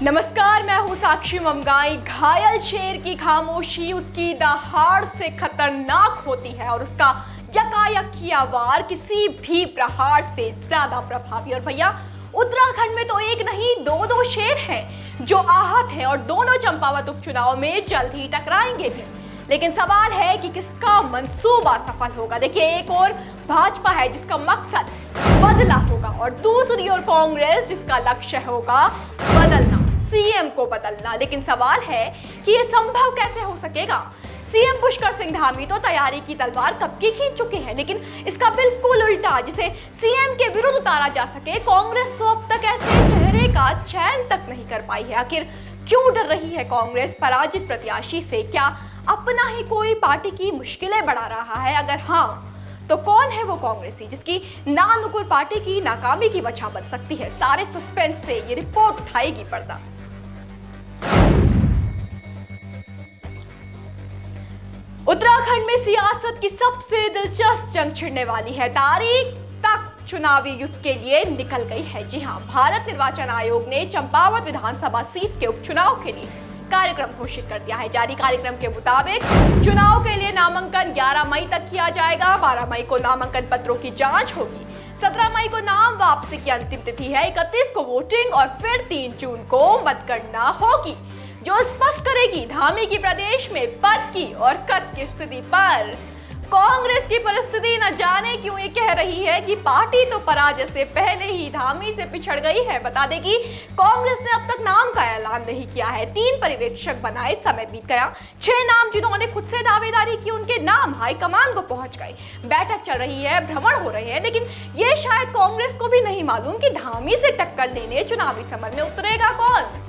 नमस्कार, मैं हूं साक्षी ममगाई। घायल शेर की खामोशी उसकी दहाड़ से खतरनाक होती है और उसका यकायक किया वार किसी भी प्रहार से ज्यादा प्रभावी। और भैया, उत्तराखंड में तो एक नहीं दो शेर हैं जो आहत हैं और दोनों चंपावत उपचुनाव में जल्द ही टकराएंगे भी। लेकिन सवाल है कि किसका मंसूबा सफल होगा। देखिए, एक और भाजपा है जिसका मकसद बदला होगा और दूसरी ओर कांग्रेस जिसका लक्ष्य होगा बदलना, सीएम को बदलना। लेकिन सवाल है कि यह संभव कैसे हो सकेगा। सीएम पुष्कर सिंह धामी तो तैयारी की तलवार कब की खींच चुके हैं, लेकिन इसका बिल्कुल उल्टा, जिसे सीएम के विरुद्ध उतारा जा सके, कांग्रेस तो अब तक ऐसे चेहरे का चयन तक नहीं कर पाई है। आखिर क्यों डर रही है कांग्रेस पराजित प्रत्याशी से? क्या अपना ही कोई पार्टी की मुश्किलें बढ़ा रहा है? अगर हाँ, तो कौन है वो कांग्रेसी जिसकी नानुकुर पार्टी की नाकामी की वजह बन सकती है? सारे सस्पेंस से ये रिपोर्ट उठाएगी पर्दा। उत्तराखंड में सियासत की सबसे दिलचस्प जंग छिड़ने वाली है। तारीख तक चुनावी युद्ध के लिए निकल गई है। जी हां, भारत निर्वाचन आयोग ने चंपावत विधानसभा सीट के उपचुनाव के लिए कार्यक्रम घोषित कर दिया है। जारी कार्यक्रम के मुताबिक चुनाव के लिए नामांकन 11 मई तक किया जाएगा। 12 मई को नामांकन पत्रों की जांच होगी। 17 मई को नाम वापसी की अंतिम तिथि है। 31 को वोटिंग और फिर 3 जून को मतगणना होगी, जो स्पष्ट करेगी धामी की प्रदेश में पद की और कद की स्थिति पर। कांग्रेस की परिस्थिति न जाने क्यों ये कह रही है कि पार्टी तो पराजय से पहले ही धामी से पिछड़ गई है। बता दें कि कांग्रेस ने अब तक नाम का ऐलान नहीं किया है। 3 पर्यवेक्षक बनाए, समय बीत गया। 6 नाम जिन्होंने खुद से दावेदारी की, उनके नाम हाईकमान को पहुंच गए। बैठक चल रही है, भ्रमण हो रहे हैं, लेकिन ये शायद कांग्रेस को भी नहीं मालूम कि धामी से टक्कर लेने चुनावी समर में उतरेगा कौन।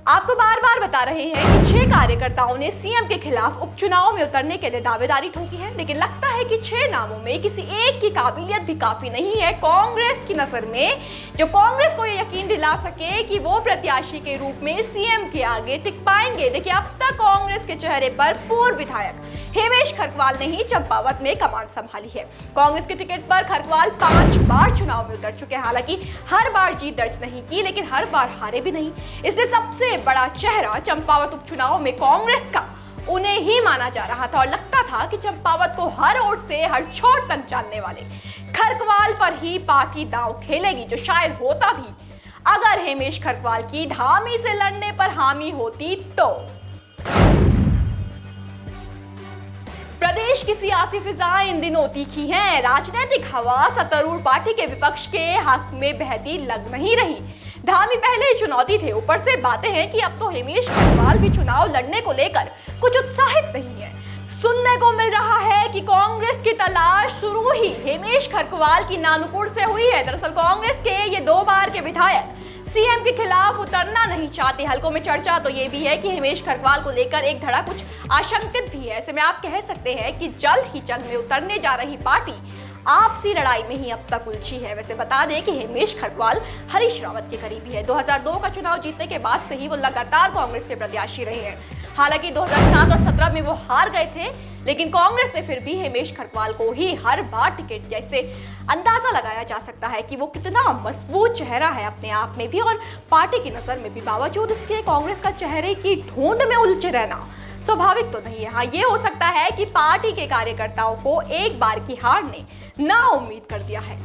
आपको बार बार बता रहे हैं कि 6 कार्यकर्ताओं ने सीएम के खिलाफ उपचुनाव में उतरने के लिए दावेदारी ठोकी है, लेकिन लगता है कि 6 नामों में किसी एक की काबिलियत भी काफी नहीं है कांग्रेस की नजर में, जो कांग्रेस को यह यकीन दिला सके कि वो प्रत्याशी के रूप में सीएम के आगे टिक पाएंगे। देखिए, अब तक कांग्रेस के चेहरे पर पूर्व विधायक हेमेश खरकवाल ने ही चंपावत में कमान संभाली है। कांग्रेस के टिकट पर खरकवाल 5 बार चुनाव में उतर चुके हैं। हालांकि हर बार जीत दर्ज नहीं की, लेकिन हर बार हारे भी नहीं। इसलिए सबसे बड़ा चेहरा चंपावत उपचुनाव में कांग्रेस का उन्हें ही माना जा रहा था और लगता था कि चंपावत को हर ओर से हर छोर तक जानने वाले खरकवाल पर ही पार्टी दांव खेलेगी, जो शायद होता भी अगर हेमेश खरकवाल की धामी से लड़ने पर हामी होती तो। प्रदेश की सियासी फिजा इन दिनों तीखी है। राजनीतिक हवा सत्तारूढ़ पार्टी के विपक्ष के हक में बहती लग नहीं रही। धामी पहले ही चुनौती थे, ऊपर से बातें हैं कि अब तो हेमेश खरकवाल भी चुनाव लड़ने को लेकर कुछ उत्साहित नहीं है। सुनने को मिल रहा है कि कांग्रेस की तलाश शुरू ही हेमेश खरकवाल की नानुकुर से हुई है। दरअसल कांग्रेस के ये 2 बार के विधायक सीएम के खिलाफ उतरना नहीं चाहते। हलकों में चर्चा तो ये भी है कि हेमेश खरकवाल को लेकर एक धड़ा कुछ आशंकित भी है। ऐसे में आप कह सकते हैं कि जल्द ही जंग में उतरने जा रही पार्टी आपसी लड़ाई में ही अब तक उलझी है। वैसे बता दें कि हेमेश खरकवाल हरीश रावत के करीबी है। 2002 का चुनाव जीतने के बाद से ही वो लगातार कांग्रेस के प्रत्याशी रहे हैं। हालांकि 2007 और 17 में वो हार गए थे, लेकिन कांग्रेस ने फिर भी हेमेश खरकवाल को ही हर बार टिकट दिया। इससे अंदाजा लगाया जा सकता है कि वो कितना मजबूत चेहरा है अपने आप में भी और पार्टी की नजर में भी। बावजूद इसके कांग्रेस का चेहरे की ढूंढ में उलझे रहना स्वाभाविक तो नहीं है। हाँ, ये हो सकता है कि पार्टी के कार्यकर्ताओं को एक बार की हार ने ना उम्मीद कर दिया है।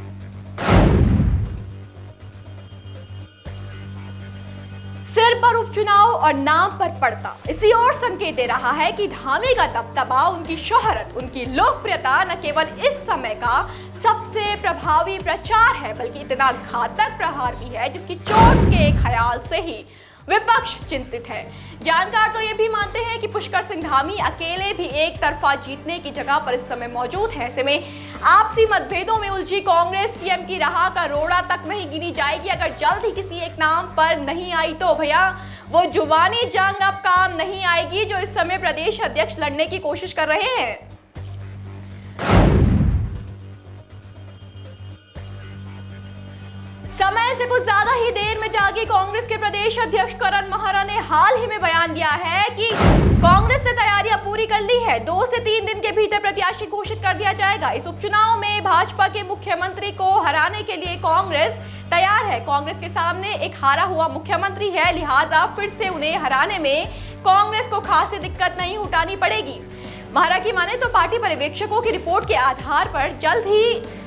सिर पर उपचुनाव और नाम पर पड़ता इसी और संकेत दे रहा है कि धामी का दबदबा, उनकी शोहरत, उनकी लोकप्रियता न केवल इस समय का सबसे प्रभावी प्रचार है, बल्कि इतना घातक प्रहार भी है जिसकी चोट के ख्याल से ही विपक्ष चिंतित है। जानकार तो ये भी मानते हैं कि पुष्कर सिंह धामी अकेले भी एक तरफा जीतने की जगह पर इस समय मौजूद है। ऐसे में आपसी मतभेदों में उलझी कांग्रेस सीएम की राह का रोड़ा तक नहीं गिनी जाएगी। अगर जल्द ही किसी एक नाम पर नहीं आई तो भैया वो जुबानी जंग अब काम नहीं आएगी, जो इस समय प्रदेश अध्यक्ष लड़ने की कोशिश कर रहे हैं। समय से कुछ ज्यादा ही देर में जागी कांग्रेस के प्रदेश अध्यक्ष करण महरा ने हाल ही में बयान दिया है कि कांग्रेस ने तैयारियां पूरी कर ली है। 2 से 3 दिन के भीतर प्रत्याशी घोषित कर दिया जाएगा। इस उपचुनाव में भाजपा के मुख्यमंत्री को हराने के लिए कांग्रेस तैयार है। कांग्रेस के सामने एक हारा हुआ मुख्यमंत्री है, लिहाजा फिर से उन्हें हराने में कांग्रेस को खासी दिक्कत नहीं उठानी पड़ेगी। महरा की माने तो पार्टी पर्यवेक्षकों की रिपोर्ट के आधार पर जल्द ही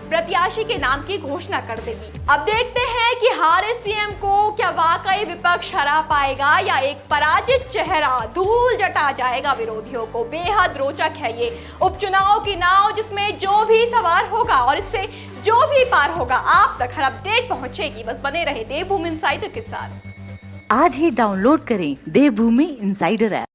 प्रत्याशी के नाम की घोषणा कर देगी। अब देखते हैं कि हारे सीएम को क्या वाकई विपक्ष हरा पाएगा या एक पराजित चेहरा धूल जटा जाएगा विरोधियों को। बेहद रोचक है ये उपचुनाव की नाव, जिसमें जो भी सवार होगा और इससे जो भी पार होगा, आप तक हर अपडेट पहुंचेगी। बस बने रहे देवभूमि इनसाइडर के साथ। आज ही डाउनलोड करें देवभूमि इनसाइडर ऐप।